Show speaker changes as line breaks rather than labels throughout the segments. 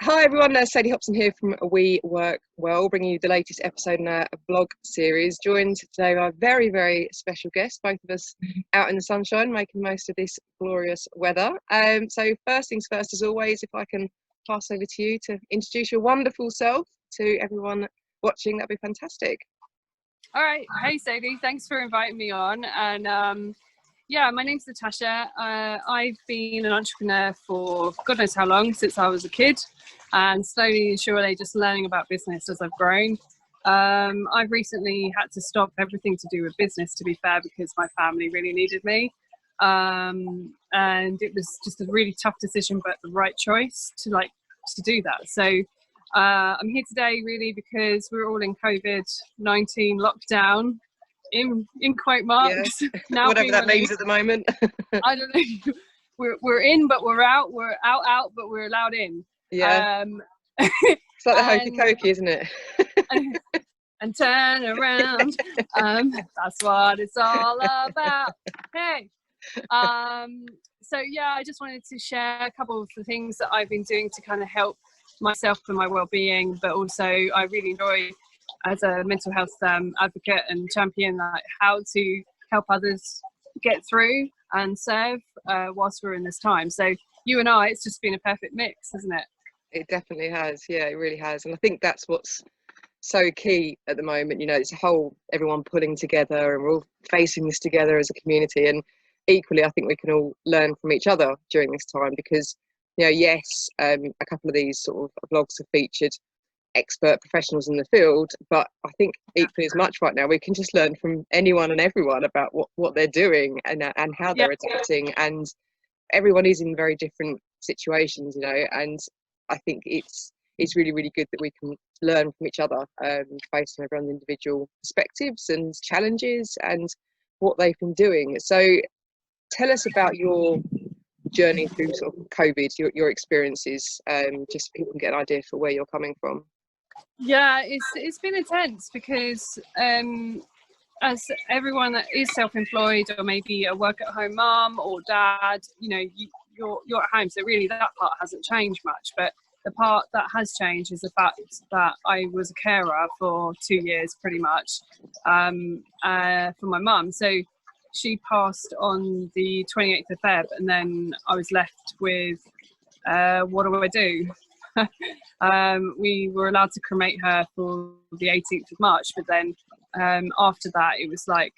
Hi everyone, Sadie Hobson here from We Work Well, bringing you the latest episode in a vlog series. Joined today by a very, very special guest, both of us out in the sunshine, making most of this glorious weather. So first things first, as always, if I can pass over to you to introduce your wonderful self to everyone watching, that'd be fantastic.
All right. Hey Sadie, thanks for inviting me on. And yeah, my name's Natasha. I've been an entrepreneur for God knows how long, since I was a kid, and slowly and surely just learning about business as I've grown. I've recently had to stop everything to do with business, to be fair, because my family really needed me. And it was just a really tough decision, but the right choice to do that. So I'm here today really because we're all in COVID-19 lockdown, in quote marks.
Yeah.
Now
whatever that means at the moment.
I don't know. We're in, but we're out. We're out, but we're allowed in.
Yeah. It's like the Hokey Cokey, isn't it?
and turn around. That's what it's all about. Hey. So yeah, I just wanted to share a couple of the things that I've been doing to kind of help myself and my well-being, but also I really enjoy as a mental health advocate and champion, like how to help others get through and serve whilst we're in this time. So you and I, it's just been a perfect mix, hasn't it?
It definitely has. Yeah, it really has. And I think that's what's so key at the moment. You know, it's a whole everyone pulling together, and we're all facing this together as a community. And equally, I think we can all learn from each other during this time, because you know, yes, a couple of these sort of vlogs have featured expert professionals in the field, but I think equally as much right now we can just learn from anyone and everyone about what they're doing and how they're adapting. And everyone is in very different situations, you know, and I think it's really, really good that we can learn from each other based on everyone's individual perspectives and challenges and what they've been doing. So tell us about your journey through sort of COVID, your experiences, just so people can get an idea for where you're coming from.
Yeah, it's been intense because as everyone that is self-employed, or maybe a work-at-home mum or dad, you know, you're at home, so really that part hasn't changed much. But the part that has changed is the fact that I was a carer for 2 years, pretty much, for my mum. So she passed on the 28th of Feb, and then I was left with, what do I do? We were allowed to cremate her for the 18th of March, but then after that it was like,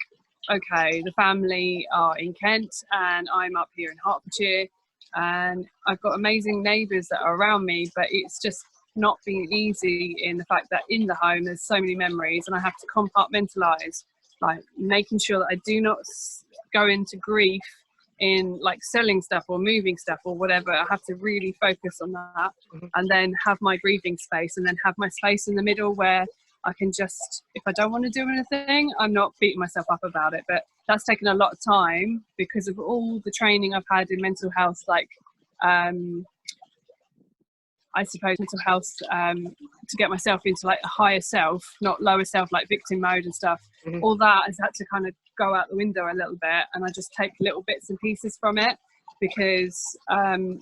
okay, the family are in Kent and I'm up here in Hertfordshire, and I've got amazing neighbours that are around me, but it's just not been easy in the fact that in the home there's so many memories, and I have to compartmentalise, like making sure that I do not go into grief in like selling stuff or moving stuff or whatever. I have to really focus on that, and then have my grieving space, and then have my space in the middle where I can just, if I don't want to do anything, I'm not beating myself up about it. But that's taken a lot of time because of all the training I've had in mental health, like I suppose mental health, to get myself into like a higher self, not lower self, like victim mode and stuff. All that has had to kind of go out the window a little bit, and I just take little bits and pieces from it, because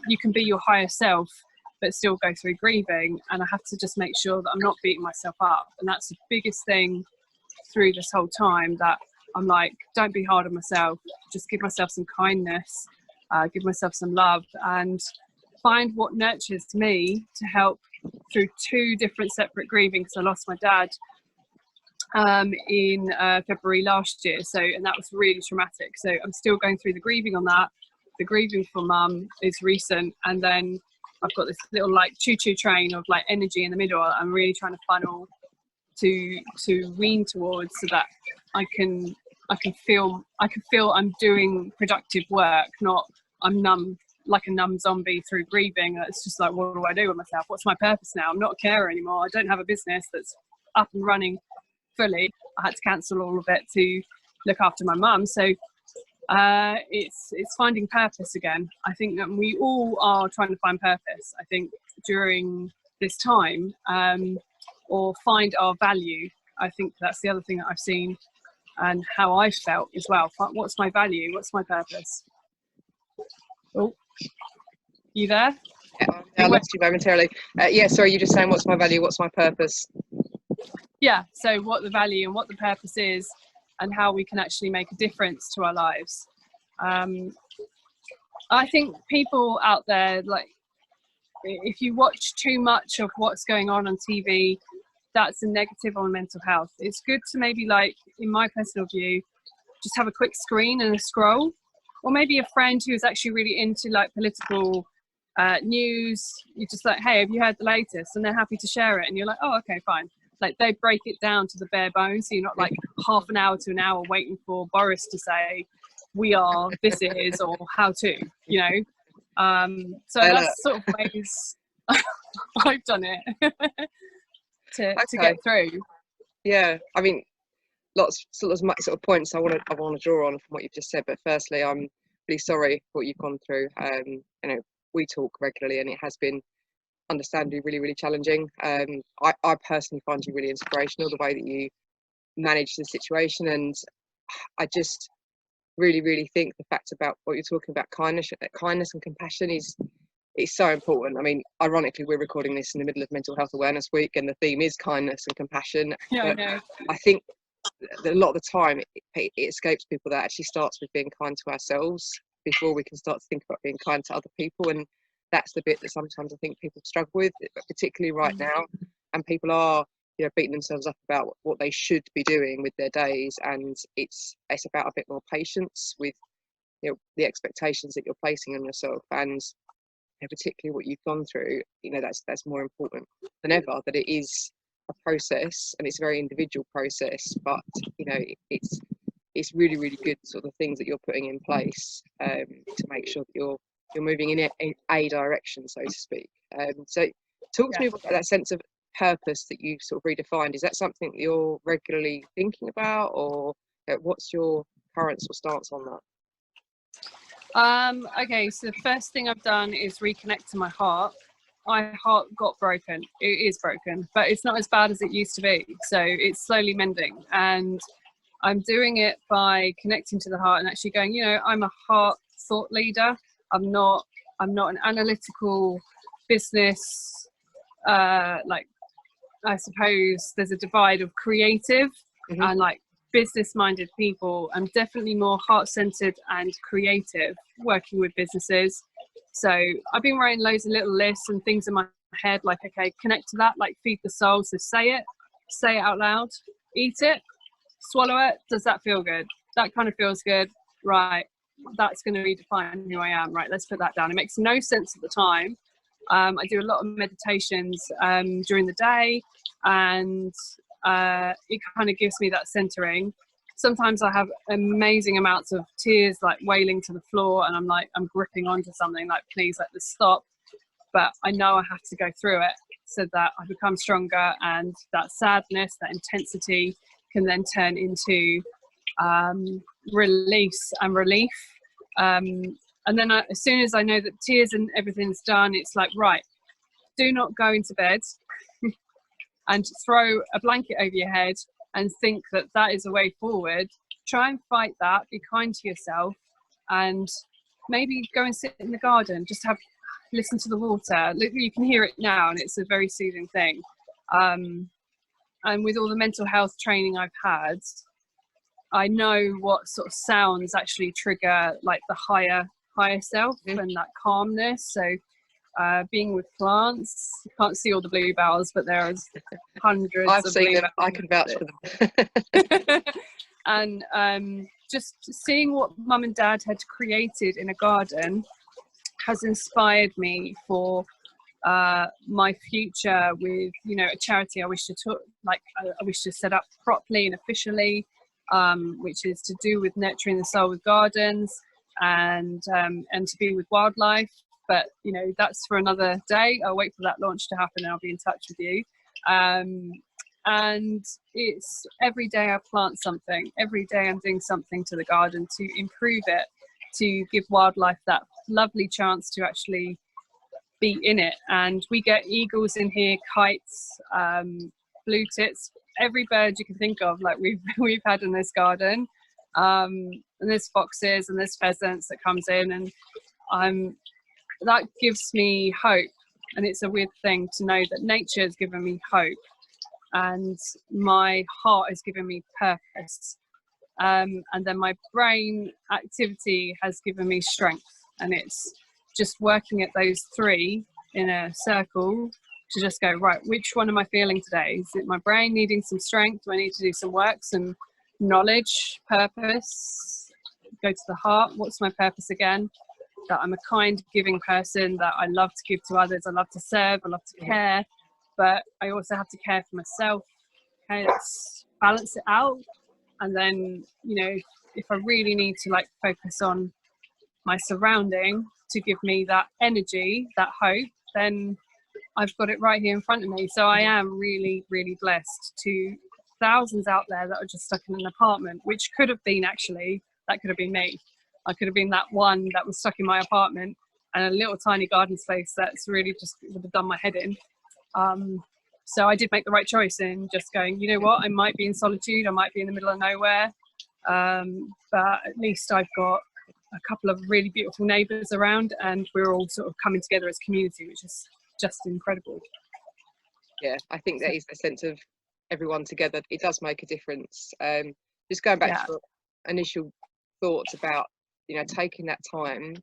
you can be your higher self but still go through grieving, and I have to just make sure that I'm not beating myself up. And that's the biggest thing through this whole time, that I'm like, don't be hard on myself, just give myself some kindness, give myself some love, and find what nurtures me to help through 2 different separate grieving, because I lost my dad in February last year, so, and that was really traumatic. So I'm still going through the grieving on that. The grieving for mum is recent, and then I've got this little like choo-choo train of like energy in the middle I'm really trying to funnel to wean towards, so that I can feel I'm doing productive work, not I'm numb, like a numb zombie through grieving. It's just like, what do I do with myself? What's my purpose now? I'm not a carer anymore. I don't have a business that's up and running fully. I had to cancel all of it to look after my mum. So it's finding purpose again. I think that we all are trying to find purpose, I think, during this time, or find our value. I think that's the other thing that I've seen and how I felt as well. What's my value? What's my purpose? Oh, you there?
Yeah, I lost you momentarily. Yeah, sorry, you just saying what's my value, what's my purpose?
Yeah, so what the value and what the purpose is, and how we can actually make a difference to our lives. I think people out there, like, if you watch too much of what's going on TV, that's a negative on mental health. It's good to maybe, like, in my personal view, just have a quick screen and a scroll, or maybe a friend who's actually really into like political news. You're just like, hey, have you heard the latest? And they're happy to share it, and you're like, oh, okay, fine. Like, they break it down to the bare bones, so you're not like half an hour to an hour waiting for Boris to say we are, this is, or how to, you know. So that's sort of ways I've done it to get through.
Yeah, I mean, lots sort of points I want to draw on from what you've just said. But firstly, I'm really sorry for what you've gone through. You know, we talk regularly, and it has been understandably really, really challenging. I personally find you really inspirational, the way that you manage the situation, and I just really, really think the fact about what you're talking about, kindness and compassion, is so important. I mean, ironically, we're recording this in the middle of Mental Health Awareness Week, and the theme is kindness and compassion.
Yeah, I know.
I think that a lot of the time it escapes people that actually starts with being kind to ourselves before we can start to think about being kind to other people, and that's the bit that sometimes I think people struggle with, particularly right now. And people are, you know, beating themselves up about what they should be doing with their days, and it's about a bit more patience with, you know, the expectations that you're placing on yourself. And you know, particularly what you've gone through, you know, that's more important than ever, that it is a process, and it's a very individual process, but you know, it's really, really good sort of things that you're putting in place to make sure that you're moving in a direction, so to speak. So talk to me about that sense of purpose that you sort of redefined. Is that something that you're regularly thinking about, or what's your current sort of stance on that?
Okay, so the first thing I've done is reconnect to my heart. My heart got broken. It is broken, but it's not as bad as it used to be. So it's slowly mending, and I'm doing it by connecting to the heart and actually going, you know, I'm a heart thought leader. I'm not an analytical business. Like, I suppose there's a divide of creative and like business-minded people. I'm definitely more heart-centered and creative working with businesses. So I've been writing loads of little lists and things in my head, like, okay, connect to that, like feed the soul. So say it out loud, eat it, swallow it. Does that feel good? That kind of feels good. Right. That's going to redefine who I am. Right. Let's put that down. It makes no sense at the time. I do a lot of meditations during the day, and it kind of gives me that centering. Sometimes I have amazing amounts of tears, like wailing to the floor, and I'm gripping onto something, like, please let this stop. But I know I have to go through it so that I become stronger, and that sadness, that intensity can then turn into release and relief. And then as soon as I know that tears and everything's done, it's like, right, do not go into bed and throw a blanket over your head and think that that is a way forward. Try and fight that, be kind to yourself, and maybe go and sit in the garden, just listen to the water. You can hear it now, and it's a very soothing thing. And with all the mental health training I've had, I know what sort of sounds actually trigger like the higher self and that calmness. So being with plants, you can't see all the bluebells, but there's hundreds.
I've seen them. I can vouch for them.
And just seeing what mum and dad had created in a garden has inspired me for my future with, you know, a charity I wish to set up properly and officially, which is to do with nurturing the soul with gardens and to be with wildlife. But, you know, that's for another day. I'll wait for that launch to happen and I'll be in touch with you. And it's every day I plant something. Every day I'm doing something to the garden to improve it, to give wildlife that lovely chance to actually be in it. And we get eagles in here, kites, blue tits, every bird you can think of, like we've had in this garden. And there's foxes and there's pheasants that comes in, and that gives me hope And it's a weird thing to know that nature has given me hope and my heart has given me purpose. And then my brain activity has given me strength. And it's just working at those three in a circle to just go, right, which one am I feeling today? Is it my brain needing some strength? Do I need to do some work, some knowledge, purpose? Go to the heart. What's my purpose again? That I'm a kind, giving person, that I love to give to others. I love to serve. I love to care. But I also have to care for myself. Okay, let's balance it out. And then, you know, if I really need to like focus on my surrounding to give me that energy, that hope, then I've got it right here in front of me. So I am really, really blessed to thousands out there that are just stuck in an apartment, which could have been actually, that could have been me. I could have been that one that was stuck in my apartment and a little tiny garden space that's really just would have done my head in. So I did make the right choice in just going, you know what, I might be in solitude, I might be in the middle of nowhere, but at least I've got a couple of really beautiful neighbours around and we're all sort of coming together as community, which is just incredible.
Yeah, I think that is the sense of everyone together. It does make a difference. Just going back to initial thoughts about, you know, taking that time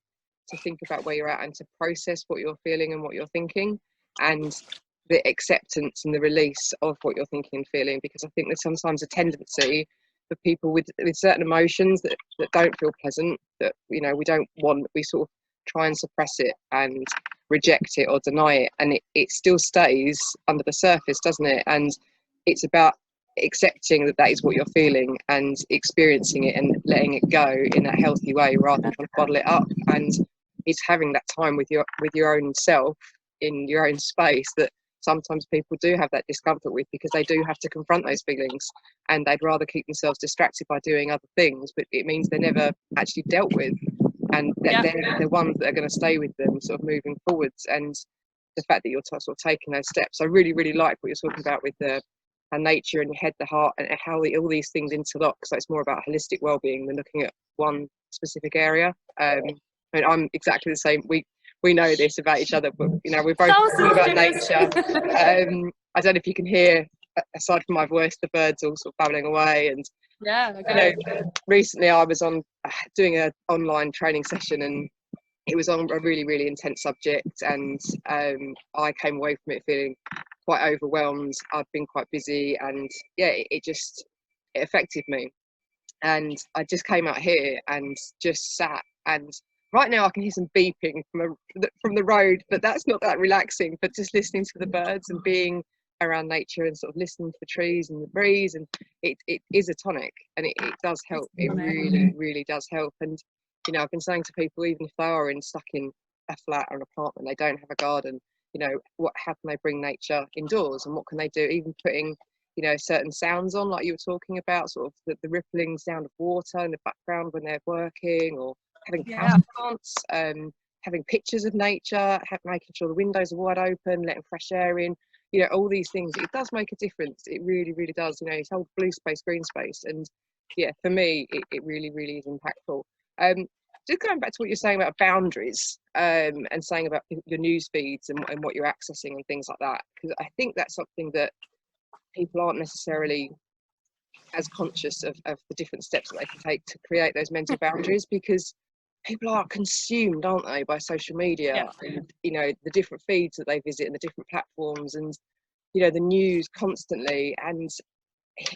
to think about where you're at and to process what you're feeling and what you're thinking, and the acceptance and the release of what you're thinking and feeling, because I think there's sometimes a tendency for people with certain emotions that don't feel pleasant, that, you know, we don't want, we sort of try and suppress it and reject it or deny it, and it still stays under the surface, doesn't it? And it's about accepting that that is what you're feeling and experiencing it and letting it go in a healthy way rather than trying to bottle it up. And it's having that time with your own self in your own space that sometimes people do have that discomfort with, because they do have to confront those feelings and they'd rather keep themselves distracted by doing other things, but it means they're never actually dealt with, and they're the ones that are going to stay with them sort of moving forwards. And the fact that you're sort of taking those steps, I really, really like what you're talking about with the nature and your head, the heart, and how all these things interlock. So it's more about holistic well-being than looking at one specific area. And I'm exactly the same. We know this about each other, but, you know, we're both all about nature. I don't know if you can hear, aside from my voice, the birds all sort of babbling away. And you know, recently I was on doing an online training session, and it was on a really, really intense subject, and I came away from it feeling quite overwhelmed. I'd been quite busy, and yeah, it affected me. And I just came out here and just sat, and right now I can hear some beeping from the road, but that's not that relaxing. But just listening to the birds and being around nature and sort of listening to the trees and the breeze, and it is a tonic, and it does help. It really, really does help. And, you know, I've been saying to people, even if they are stuck in a flat or an apartment, they don't have a garden, you know, how can they bring nature indoors, and what can they do? Even putting, you know, certain sounds on, like you were talking about, sort of the rippling sound of water in the background when they're working, or having plants, having pictures of nature, making sure the windows are wide open, letting fresh air in, you know, all these things. It does make a difference. It really, really does. You know, it's whole blue space, green space. And yeah, for me, it really, really is impactful. Just going back to what you're saying about boundaries, and saying about your news feeds and what you're accessing and things like that, because I think that's something that people aren't necessarily as conscious of the different steps that they can take to create those mental boundaries, because people are consumed, aren't they, by social media, and, you know, the different feeds that they visit and the different platforms, and, you know, the news constantly, and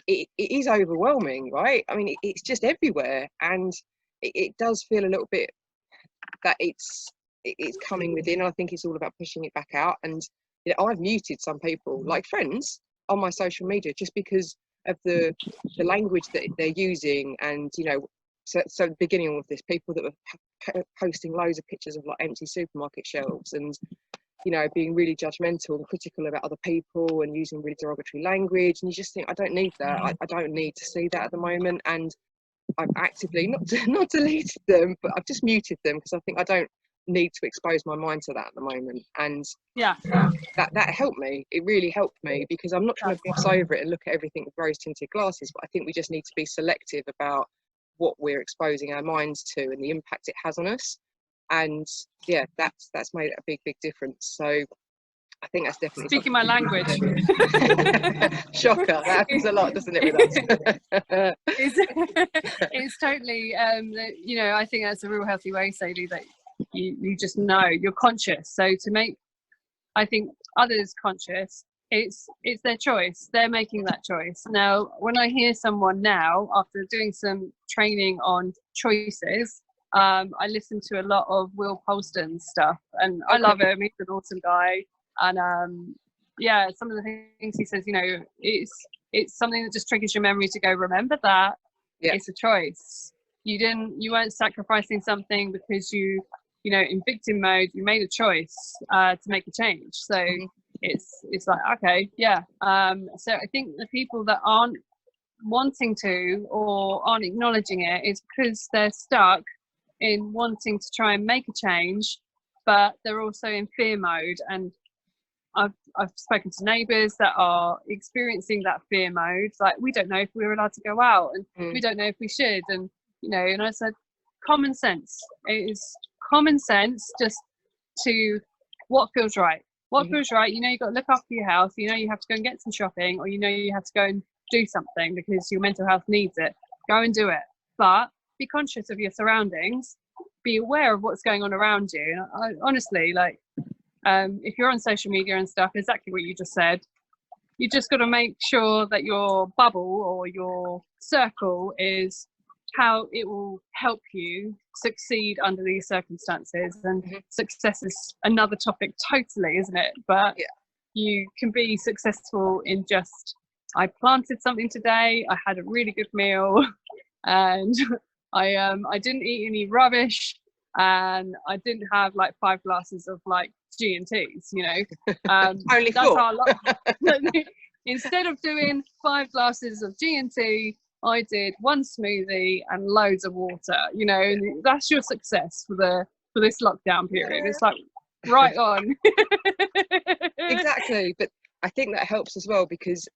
it is overwhelming, right? I mean, it's just everywhere, and it does feel a little bit that it's coming within. I think it's all about pushing it back out. And, you know, I've muted some people, like friends, on my social media just because of the language that they're using. And, you know, so the beginning of this, people that were posting loads of pictures of like empty supermarket shelves, and, you know, being really judgmental and critical about other people and using really derogatory language, and you just think, I don't need that. I don't need to see that at the moment. And I've actively not deleted them, but I've just muted them, because I think I don't need to expose my mind to that at the moment. And that helped me. It really helped me, because I'm not trying to gloss over it and look at everything with rose tinted glasses, but I think we just need to be selective about what we're exposing our minds to and the impact it has on us. And yeah, that's made a big difference. So I think that's definitely
speaking my language.
Shocker. That happens a lot, doesn't it, with us?
It's totally, you know, I think that's a real healthy way, Sadie, that you just know, you're conscious. So to make, I think, others conscious, it's their choice. They're making that choice. Now, when I hear someone now, after doing some training on choices, I listen to a lot of Will Polston's stuff, and I love him. He's an awesome guy. And yeah, some of the things he says, you know, it's something that just triggers your memory to go, remember that. Yeah. It's a choice. You weren't sacrificing something because you know, in victim mode, you made a choice to make a change. So it's like, okay, yeah. So I think the people that aren't wanting to or aren't acknowledging it is because they're stuck in wanting to try and make a change, but they're also in fear mode. And I've spoken to neighbours that are experiencing that fear mode. Like, we don't know if we're allowed to go out, and we don't know if we should. And, you know, and I said, common sense. It is common sense just to what feels right. What feels right. You know, you've got to look after your health. You know, you have to go and get some shopping, or you know, you have to go and do something because your mental health needs it. Go and do it. But be conscious of your surroundings. Be aware of what's going on around you. And honestly, like, if you're on social media and stuff, exactly what you just said, you just got to make sure that your bubble or your circle is how it will help you succeed under these circumstances. And success is another topic totally, isn't it? But you can be successful in just, I planted something today, I had a really good meal, and I didn't eat any rubbish, and I didn't have like 5 glasses of like G&Ts, you know.
Only
that's
4.
how instead of doing 5 glasses of G&T, I did 1 smoothie and loads of water, you know. And that's your success for this lockdown period. It's like, right on.
Exactly. But I think that helps as well, because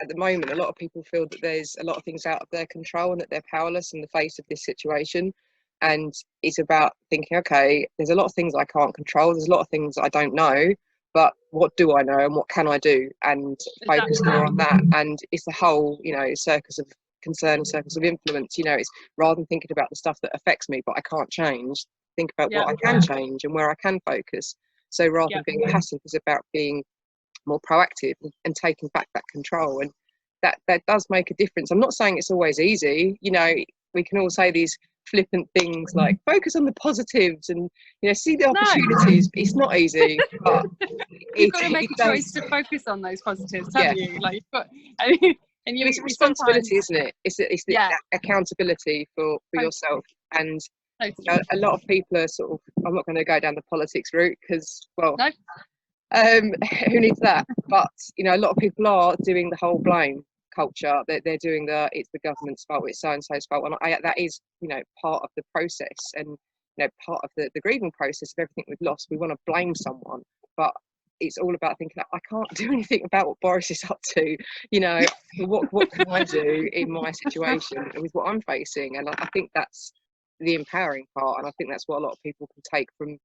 at the moment a lot of people feel that there's a lot of things out of their control and that they're powerless in the face of this situation. And it's about thinking, okay, there's a lot of things I can't control, there's a lot of things I don't know, but what do I know and what can I do? And focus more on that. And it's the whole, you know, circus of concern and circus of influence. You know, it's rather than thinking about the stuff that affects me but I can't change, think about what I can change and where I can focus. So rather than being passive, it's about being more proactive and taking back that control. And that does make a difference. I'm not saying it's always easy. You know, we can all say these flippant things like focus on the positives and, you know, see the opportunities. It's not easy, but
you've got to make a choice to focus on those positives, haven't you? Like, you've got, and
it's a responsibility, isn't it? It's the accountability for yourself. And you know, a lot of people are sort of, I'm not going to go down the politics route because, well, who needs that? But, you know, a lot of people are doing the whole blame culture. They're doing it's the government's fault, it's so-and-so's fault. And that is, you know, part of the process, and, you know, part of the grieving process of everything we've lost. We want to blame someone, but it's all about thinking, I can't do anything about what Boris is up to. You know, what can I do in my situation with what I'm facing? And I think that's the empowering part, and I think that's what a lot of people can take from,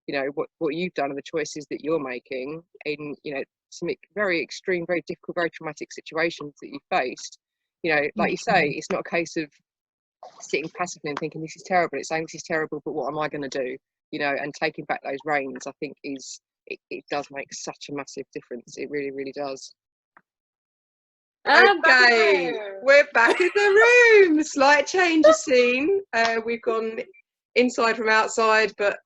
you know, what you've done and the choices that you're making in, you know, some very extreme, very difficult, very traumatic situations that you faced. You know, like you say, it's not a case of sitting passively and thinking this is terrible. It's saying this is terrible, but what am I going to do? You know, and taking back those reins, I think it does make such a massive difference. It really, really does. Okay, we're back in the room. Slight change of scene. We've gone inside from outside, but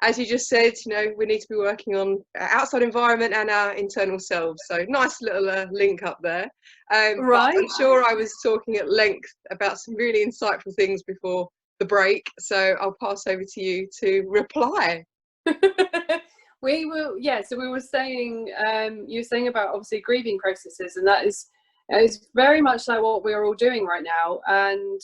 as you just said, you know, we need to be working on our outside environment and our internal selves. So nice little link up there. Right. I'm sure I was talking at length about some really insightful things before the break. So I'll pass over to you to reply.
We will, so we were saying, you were saying about obviously grieving processes, and that is very much like what we're all doing right now. And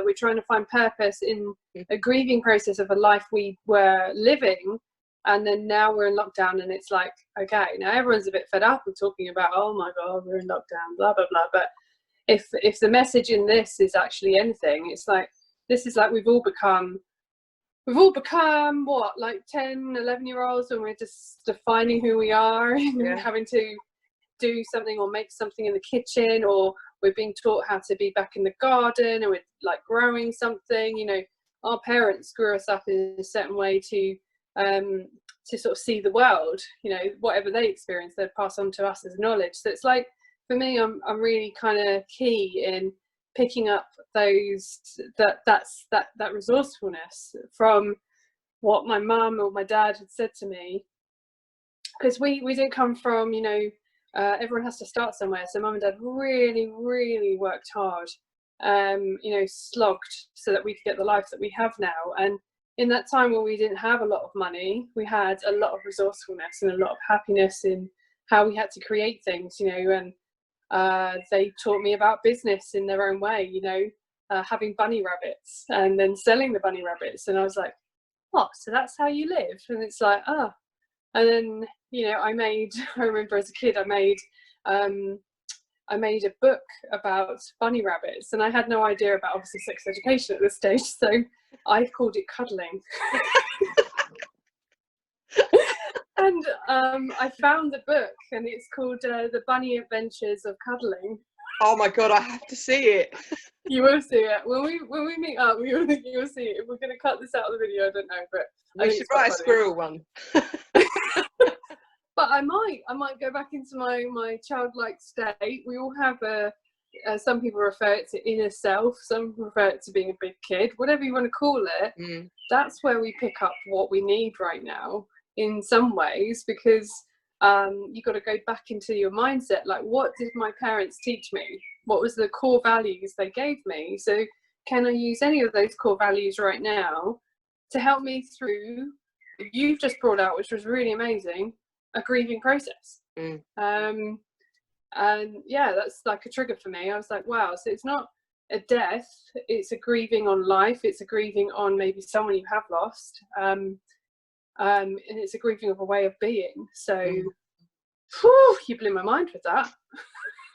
we're trying to find purpose in a grieving process of a life we were living. And then now we're in lockdown, and it's like, okay, now everyone's a bit fed up of talking about, oh my God, we're in lockdown, blah, blah, blah. But if the message in this is actually anything, it's like, this is like we've all become we've all become what, like 10, 11-year-olds, when we're just defining who we are and having to do something or make something in the kitchen, or we're being taught how to be back in the garden and we're like growing something. You know, our parents grew us up in a certain way to sort of see the world. You know, whatever they experience, they pass on to us as knowledge. So it's like, for me, I'm really kind of key in picking up those that resourcefulness from what my mum or my dad had said to me, because we didn't come from, you know, everyone has to start somewhere. So mum and dad really worked hard, you know, slogged so that we could get the life that we have now. And in that time when we didn't have a lot of money, we had a lot of resourcefulness and a lot of happiness in how we had to create things, you know. And they taught me about business in their own way, you know, having bunny rabbits and then selling the bunny rabbits. And I was like, oh, so that's how you live? And it's like, oh. And then, you know, I remember as a kid, I made a book about bunny rabbits, and I had no idea about, obviously, sex education at this stage, so I called it Cuddling. And I found the book, and it's called The Bunny Adventures of Cuddling.
Oh my God, I have to see it.
You will see it. When we meet up, you will see it. If we're going to cut this out of the video, I don't know, but
we should write a squirrel one.
But I might go back into my childlike state. We all have some people refer it to inner self, some refer it to being a big kid, whatever you want to call it. That's where we pick up what we need right now in some ways, because you've got to go back into your mindset. Like, what did my parents teach me? What was the core values they gave me? So can I use any of those core values right now to help me through, you've just brought out, which was really amazing, a grieving process. And yeah, that's like a trigger for me. I was like, wow, so it's not a death, it's a grieving on life, it's a grieving on maybe someone you have lost, and it's a grieving of a way of being. So whew, you blew my mind with that.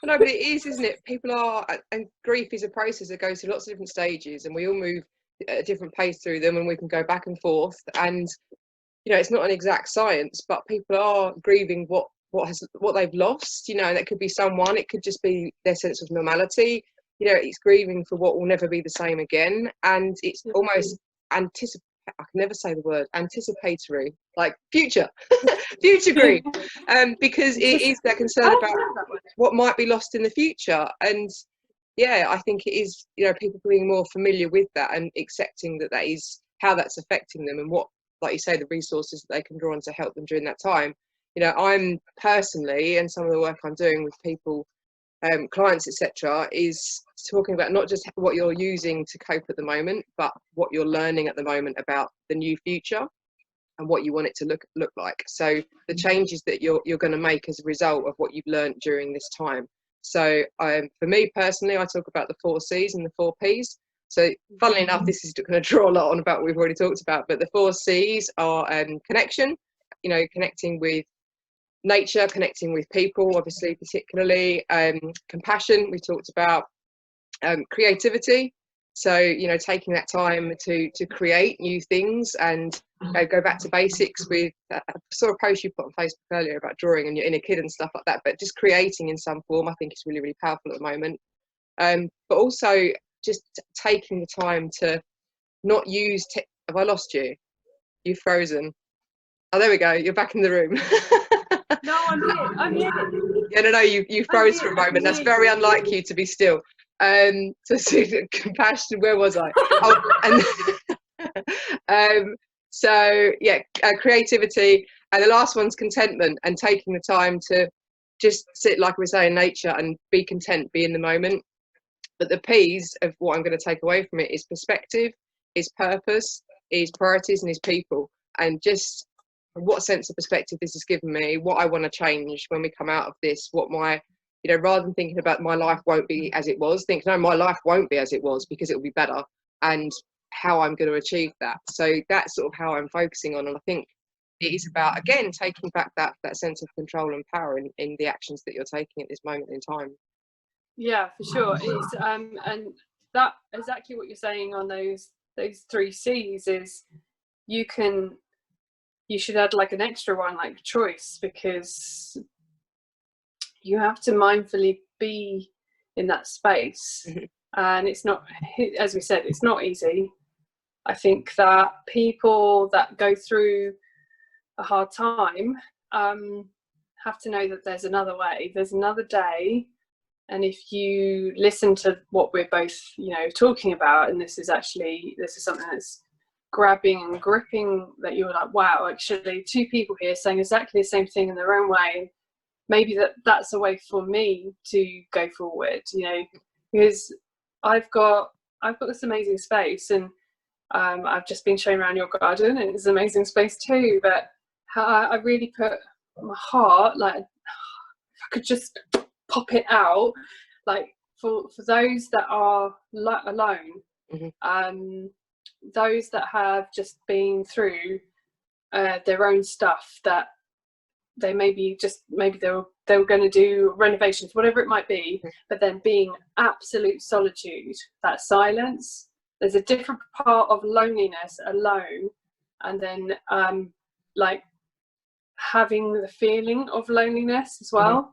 No, but it is, isn't it? People are, and grief is a process that goes through lots of different stages, and we all move at a different pace through them, and we can go back and forth. And you know, it's not an exact science, but people are grieving what they've lost. You know, and that could be someone, it could just be their sense of normality. You know, it's grieving for what will never be the same again, and it's almost I can never say the word anticipatory, like future grief, because it is that concern about what might be lost in the future. And yeah, I think it is, you know, people being more familiar with that and accepting that that is how that's affecting them, and what, like you say, the resources that they can draw on to help them during that time. You know, I'm personally, and some of the work I'm doing with people, clients, etc., is talking about not just what you're using to cope at the moment, but what you're learning at the moment about the new future and what you want it to look like. So the changes that you're going to make as a result of what you've learned during this time. So for me personally, I talk about the 4 C's and the 4 P's. So funnily enough, this is going to draw a lot on about what we've already talked about, but the 4 C's are connection, you know, connecting with nature, connecting with people, obviously, particularly, compassion, we talked about, creativity. So, you know, taking that time to create new things and go back to basics with, I saw a post you put on Facebook earlier about drawing and your inner kid and stuff like that, but just creating in some form, I think is really, really powerful at the moment. But also just taking the time to not use, have I lost you? You've frozen. Oh, there we go. You're back in the room.
No, I'm here.
Yeah, no, you froze for a moment. That's very unlike you to be still. So compassion, where was I? So yeah, creativity, and the last one's contentment, and taking the time to just sit, like we say, in nature and be content, be in the moment. But the P's of what I'm going to take away from it is perspective, is purpose, is priorities, and is people. And just what sense of perspective this has given me, what I want to change when we come out of this, what my, you know, rather than thinking about my life won't be as it was, think, no, my life won't be as it was because it will be better, and how I'm going to achieve that. So that's sort of how I'm focusing on. And I think it is about, again, taking back that sense of control and power in the actions that you're taking at this moment in time.
Yeah, for sure. It's and that exactly what you're saying on those 3 C's is you should add like an extra one, like choice, because you have to mindfully be in that space. And it's not, as we said, it's not easy. I think that people that go through a hard time have to know that there's another way, there's another day. And if you listen to what we're both, talking about, and this is something that's grabbing and gripping, that you're like, wow, actually 2 people here saying exactly the same thing in their own way. Maybe that's a way for me to go forward, because I've got this amazing space, and I've just been showing around your garden, and it's an amazing space too. But I really put my heart, like, if I could just pop it out, like for those that are alone, those that have just been through their own stuff, that they maybe they were going to do renovations, whatever it might be, but then being absolute solitude, that silence. There's a different part of loneliness alone, and then like having the feeling of loneliness as well.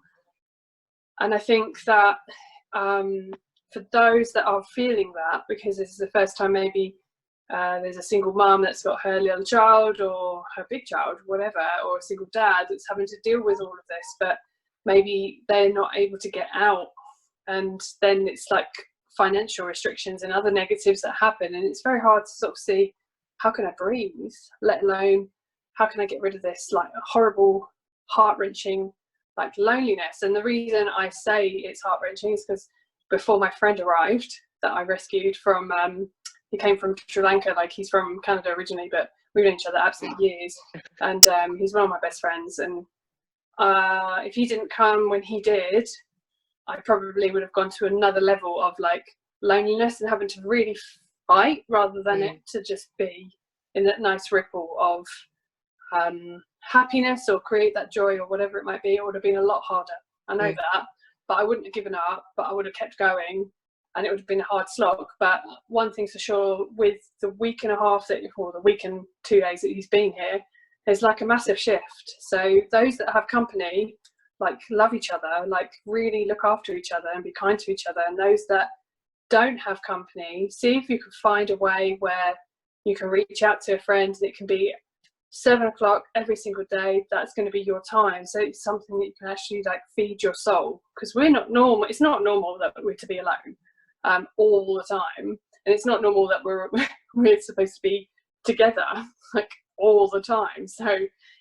And I think that for those that are feeling that, because this is the first time maybe there's a single mum that's got her little child or her big child, whatever, or a single dad that's having to deal with all of this, but maybe they're not able to get out, and then it's like financial restrictions and other negatives that happen, and it's very hard to sort of see, how can I breathe, let alone how can I get rid of this like horrible, heart-wrenching like loneliness. And the reason I say it's heart-wrenching is because before my friend arrived that I rescued from he came from Sri Lanka, like he's from Canada originally, but we've known each other absolute years, and he's one of my best friends. And if he didn't come when he did, I probably would have gone to another level of like loneliness and having to really fight, rather than it to just be in that nice ripple of happiness, or create that joy, or whatever it might be. It would have been a lot harder, I know that, but I wouldn't have given up, but I would have kept going, and it would have been a hard slog. But one thing's for sure, with the week and a half or the week and 2 days that he's been here, there's like a massive shift. So those that have company, like, love each other, like really look after each other and be kind to each other. And those that don't have company, see if you can find a way where you can reach out to a friend, and it can be 7 o'clock every single day. That's going to be your time. So it's something that you can actually like feed your soul, because we're not normal. It's not normal that we're to be alone all the time, and it's not normal that we're supposed to be together like all the time. So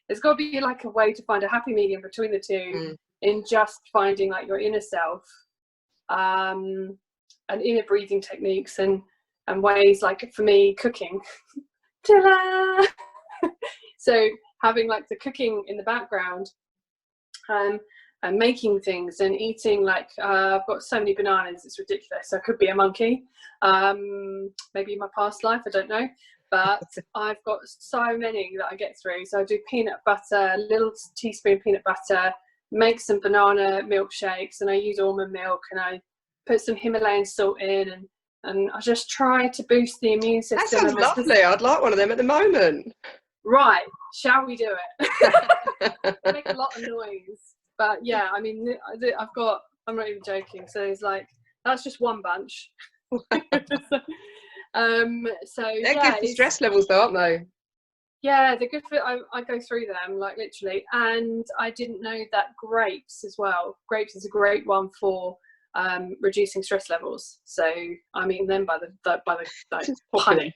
there's got to be like a way to find a happy medium between the two, in just finding like your inner self, and inner breathing techniques, and ways, like for me, cooking. Ta-da! So having like the cooking in the background, and making things and eating, like I've got so many bananas, it's ridiculous. I could be a monkey, maybe in my past life, I don't know, but I've got so many that I get through. So I do peanut butter, a little teaspoon peanut butter, make some banana milkshakes, and I use almond milk, and I put some Himalayan salt in, and I just try to boost the immune system.
That sounds lovely. I'd like one of them at the moment.
Right, shall we do it? Make a lot of noise. But yeah, I mean, I'm not even joking. So it's like, that's just one bunch. So
they're good for stress levels though, aren't they?
Yeah, they're good for, I go through them, like literally. And I didn't know that grapes as well. Grapes is a great one for reducing stress levels. So I'm eating them by the like, panic.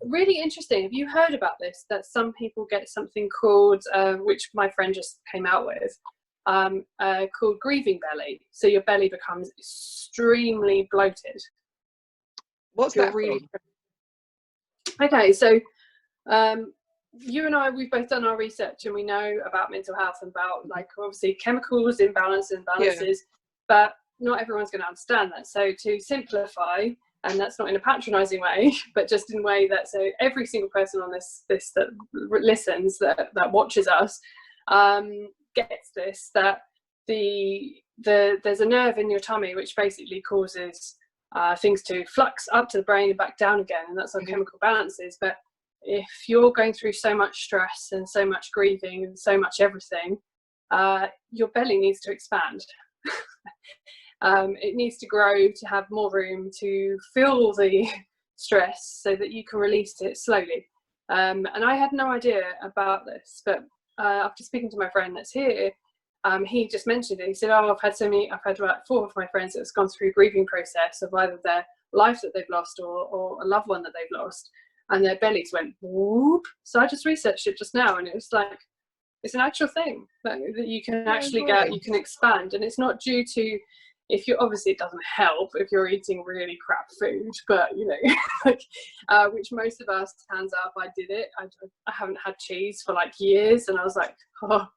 Really interesting. Have you heard about this? That some people get something called, which my friend just came out with, called Grieving Belly. So your belly becomes extremely bloated.
What's that for?
Okay, so you and I, we've both done our research, and we know about mental health and about, like, obviously chemicals, imbalances, but not everyone's going to understand that. So to simplify, and that's not in a patronizing way, but just in a way that, so every single person on this that listens, that watches us, gets this, that there's a nerve in your tummy which basically causes things to flux up to the brain and back down again, and that's how chemical balance is. But if you're going through so much stress and so much grieving and so much everything, your belly needs to expand. It needs to grow to have more room to feel the stress so that you can release it slowly. And I had no idea about this, but after speaking to my friend that's here, he just mentioned it. He said, oh, I've had about 4 of my friends that's gone through a grieving process of either their life that they've lost or a loved one that they've lost, and their bellies went whoop. So I just researched it just now, and it was like, it's an actual thing that you can actually get, you can expand. And it's not due to, if you, obviously it doesn't help if you're eating really crap food, but you know, like, which most of us, hands up, I did it. I haven't had cheese for like years, and I was like, oh,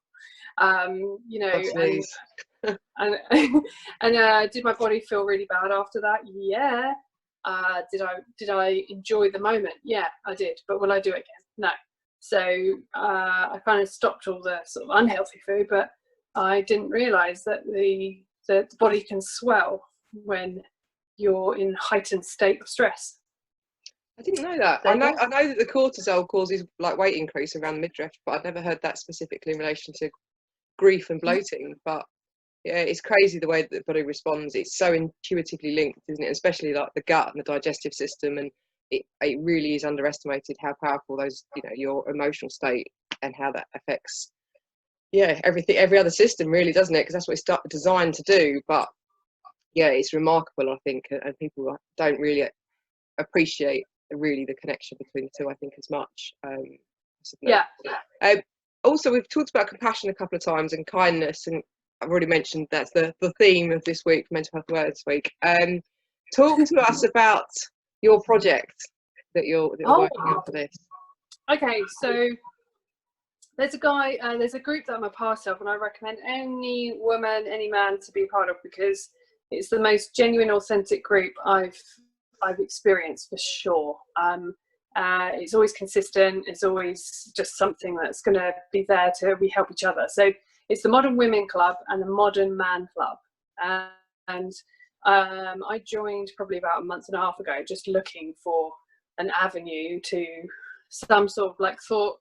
you know, and did my body feel really bad after that? Yeah. Did I enjoy the moment? Yeah, I did. But will I do it again? No. So I kind of stopped all the sort of unhealthy food, but I didn't realise that the body can swell when you're in heightened state of stress.
I didn't know that. I know that the cortisol causes like weight increase around the midriff, but I'd never heard that specifically in relation to grief and bloating. But yeah, it's crazy the way that the body responds. It's so intuitively linked, isn't it? Especially like the gut and the digestive system, and it really is underestimated how powerful those, you know, your emotional state and how that affects, yeah, every other system, really, doesn't it? Because that's what it's designed to do. But yeah, it's remarkable, I think, and people don't really appreciate really the connection between the two, I think, as much.
Yeah.
Also, we've talked about compassion a couple of times and kindness, and I've already mentioned that's the theme of this week, Mental Health Awareness Week. Talk to us about your project that you're working on for this.
Okay, so there's a group that I'm a part of, and I recommend any woman, any man to be part of, because it's the most genuine, authentic group I've experienced, for sure. It's always consistent. It's always just something that's going to be there to we help each other. So it's the Modern Women Club and the Modern Man Club, and I joined probably about a month and a half ago, just looking for an avenue to some sort of like thought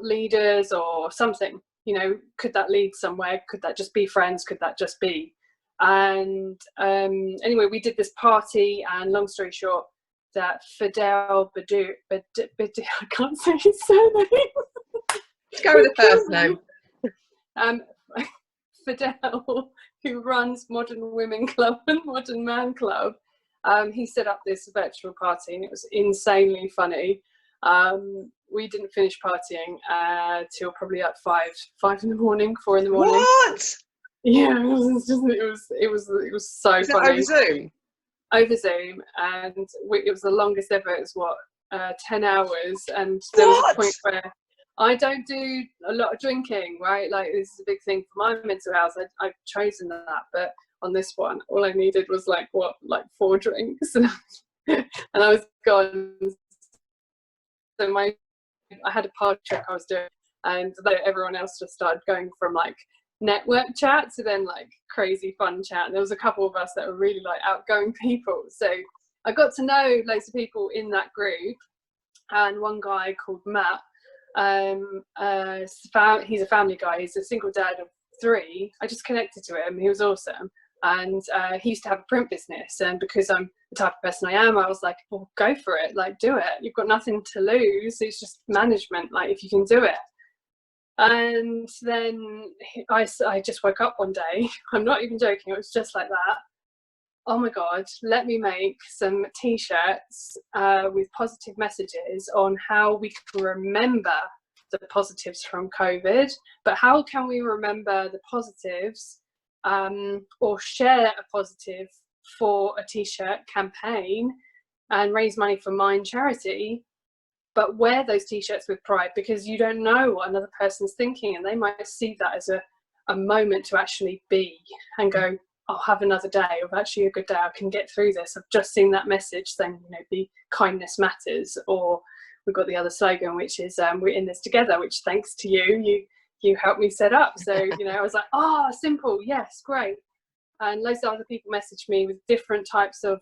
leaders or something, you know. Could that lead somewhere? Could that just be friends? Could that just be? And anyway, we did this party, and long story short, that Fidel Badu, I can't say his surname.
Let's go with the first name.
Fidel, who runs Modern Women Club and Modern Man Club, he set up this virtual party, and it was insanely funny. We didn't finish partying till probably at 5 in the morning, 4 in the morning.
What?
Yeah, it was so
Is
funny.
that over Zoom?
Over Zoom, and it was the longest ever. It was 10 hours, and there was a point where I don't do a lot of drinking, right? Like, this is a big thing for my mental health. I've chosen that, but on this one, all I needed was like 4 drinks, and I was gone. So I had a party trick I was doing, and everyone else just started going from like network chat to then like crazy fun chat, and there was a couple of us that were really like outgoing people, so I got to know loads of people in that group. And one guy called Matt, he's a family guy, he's a single dad of 3. I just connected to him, he was awesome, and he used to have a print business, and because I'm the type of person I am, I was like, well, go for it, like, do it, you've got nothing to lose, it's just management, like, if you can do it. And then I just woke up one day, I'm not even joking, it was just like that. Oh my God, let me make some t-shirts with positive messages on how we can remember the positives from COVID, but how can we remember the positives or share a positive for a t-shirt campaign and raise money for Mind Charity, but wear those t-shirts with pride, because you don't know what another person's thinking, and they might see that as a moment to actually be and go, I'll have another day of actually a good day, I can get through this. I've just seen that message saying, you know, be kindness matters. Or we've got the other slogan, which is we're in this together, which thanks to you helped me set up. So, you know, I was like, simple, yes, great. And loads of other people messaged me with different types of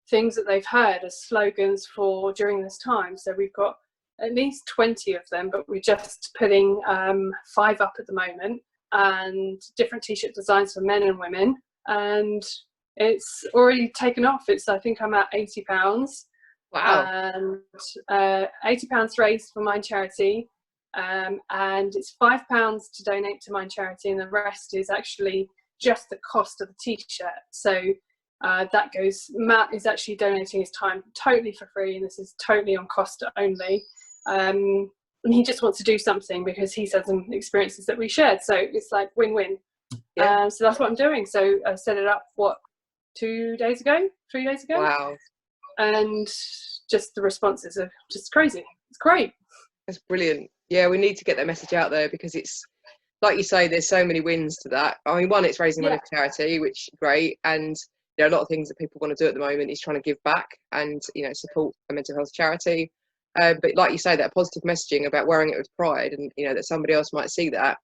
things that they've heard as slogans for during this time. So we've got at least 20 of them, but we're just putting 5 up at the moment, and different t-shirt designs for men and women, and it's already taken off. I think I'm at £80.
Wow.
And £80 raised for Mind Charity, and it's £5 to donate to Mind Charity, and the rest is actually just the cost of the t-shirt. So that goes, Matt is actually donating his time totally for free, and this is totally on cost only, and he just wants to do something because he's had some experiences that we shared, so it's like win-win.
Yeah.
So that's what I'm doing. So I set it up 3 days ago.
Wow.
And just the responses are just crazy. It's great.
That's brilliant. Yeah, we need to get that message out there, because it's like you say, there's so many wins to that. I mean, one, it's raising money for charity, which is great, and a lot of things that people want to do at the moment is trying to give back and support a mental health charity. But like you say, that positive messaging about wearing it with pride, and that somebody else might see that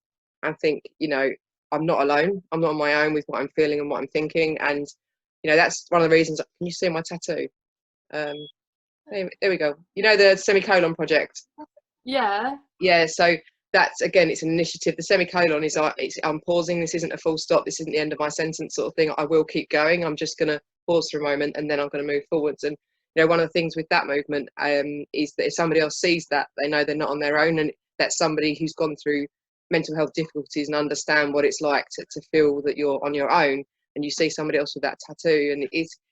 and think, I'm not alone. I'm not on my own with what I'm feeling and what I'm thinking, and that's one of the reasons. Can you see my tattoo? There we go. The semicolon project.
Yeah.
So that's, again, it's an initiative. The semicolon is I'm pausing. This isn't a full stop. This isn't the end of my sentence sort of thing. I will keep going. I'm just going to pause for a moment, and then I'm going to move forwards. And one of the things with that movement is that if somebody else sees that, they know they're not on their own, and that's somebody who's gone through mental health difficulties and understand what it's like to feel that you're on your own, and you see somebody else with that tattoo. And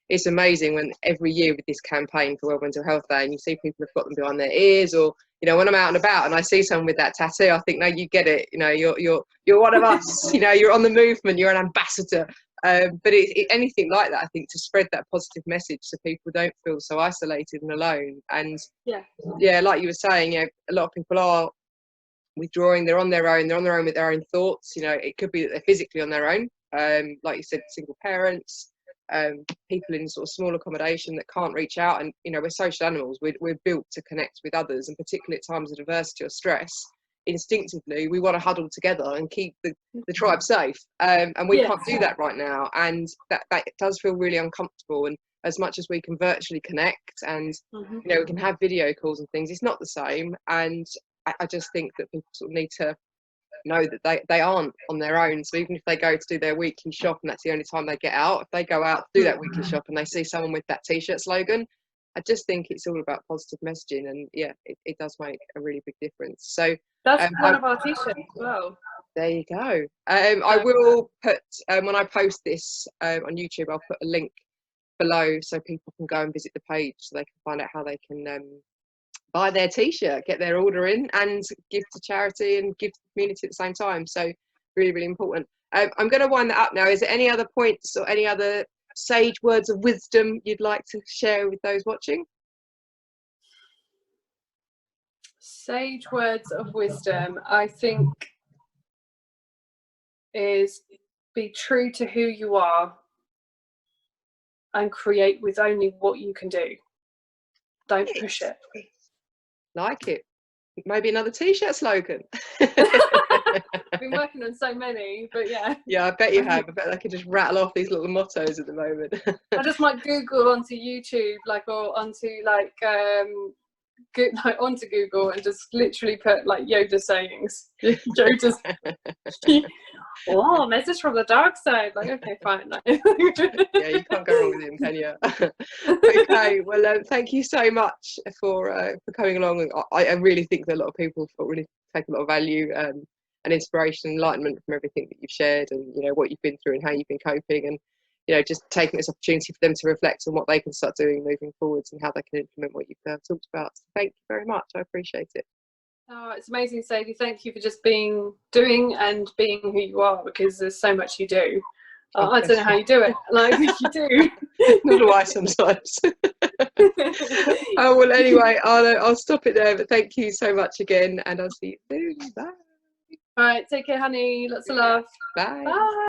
it's amazing when every year with this campaign for World Mental Health Day, and you see people have got them behind their ears, or when I'm out and about and I see someone with that tattoo, I think, no, you get it. You're one of us. You're on the movement. You're an ambassador. But anything like that, I think, to spread that positive message so people don't feel so isolated and alone. And like you were saying, a lot of people are withdrawing. They're on their own. They're on their own with their own thoughts. It could be that they're physically on their own. Like you said, single parents, people in sort of small accommodation that can't reach out. And we're social animals. We're built to connect with others, and particularly at times of adversity or stress, instinctively we want to huddle together and keep the tribe safe, and we can't do that right now, and that does feel really uncomfortable. And as much as we can virtually connect, and we can have video calls and things, it's not the same. And I just think that people sort of need to know that they aren't on their own. So even if they go to do their weekly shop and that's the only time they get out, if they go out to do that weekly shop and they see someone with that t-shirt slogan, I just think it's all about positive messaging, and it does make a really big difference. So
that's one of our t-shirts as well.
There you go. I will put, when I post this on YouTube, I'll put a link below so people can go and visit the page, so they can find out how they can buy their t-shirt, get their order in, and give to charity and give to the community at the same time. So really, really important. I'm going to wind that up now. Is there any other points or any other sage words of wisdom you'd like to share with those watching?
Sage words of wisdom, I think, is be true to who you are and create with only what you can do. Don't push it.
Like it. Maybe another t-shirt slogan.
I've been working on so many, but yeah, I bet
you have. I bet I could just rattle off these little mottos at the moment.
I just might Google onto YouTube, or onto onto Google, and just literally put Yoda sayings. Yoda's message from the dark side. Okay, fine.
Yeah, you can't go wrong with him, can you? Okay, well, thank you so much for coming along. I really think that a lot of people really take a lot of value and inspiration and enlightenment from everything that you've shared, and what you've been through and how you've been coping, and just taking this opportunity for them to reflect on what they can start doing moving forwards and how they can implement what you've talked about. So thank you very much. I appreciate it.
Oh, it's amazing, Sadie. Thank you for just doing and being who you are, because there's so much you do. I don't know how you do it. You do.
Nor do I sometimes. Oh, well, anyway, I'll stop it there. But thank you so much again, and I'll see you soon. Bye.
All right, take care, honey. Lots of love.
Bye.
Bye.